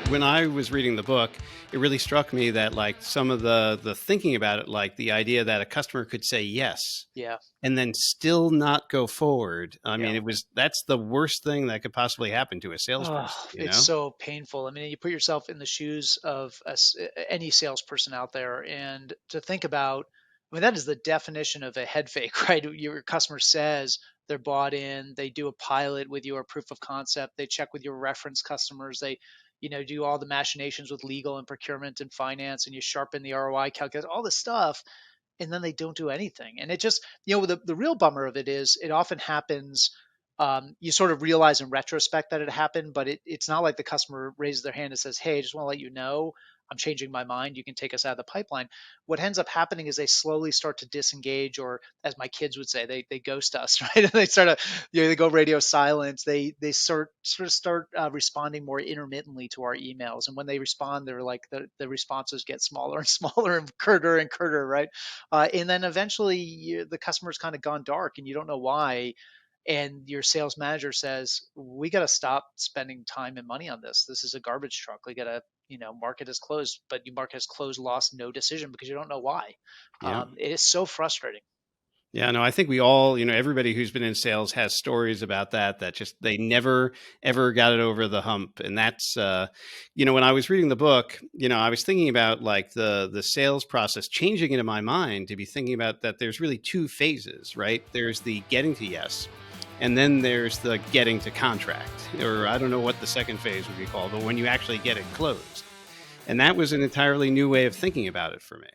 When I was reading the book, it really struck me that like some of the thinking about it, like the idea that a customer could say yes Yeah. and then still not go forward. I Yeah. mean, that's the worst thing that could possibly happen to a Oh, salesperson, you it's know? so painful. I mean, you put yourself in the shoes of any salesperson out there, and to think about, I mean, that is the definition of a head fake, right? Your customer says they're bought in, they do a pilot with you or proof of concept, they check with your reference customers, they, do all the machinations with legal and procurement and finance, and you sharpen the ROI calculus, all this stuff, and then they don't do anything. And it just, the real bummer of it is it often happens. You sort of realize in retrospect that it happened, but it's not like the customer raises their hand and says, "Hey, I just want to let you know I'm changing my mind. You can take us out of the pipeline." What ends up happening is they slowly start to disengage, or as my kids would say, they ghost us, right? They start to, they go radio silence. They start responding more intermittently to our emails, and when they respond, they're like the responses get smaller and smaller and curter, right? And then eventually the customer's kind of gone dark, and you don't know why, and your sales manager says, "We got to stop spending time and money on this. This is a garbage truck. We got to, mark it as closed, but you mark it as closed, lost, no decision, because you don't know why." Yeah. It is so frustrating. Yeah, no, I think we all, everybody who's been in sales has stories about that just they never ever got it over the hump. And that's when I was reading the book, I was thinking about like the sales process changing into my mind to be thinking about that there's really two phases, right? There's the getting to yes, and then there's the getting to contract, or I don't know what the second phase would be called, but when you actually get it closed. And that was an entirely new way of thinking about it for me.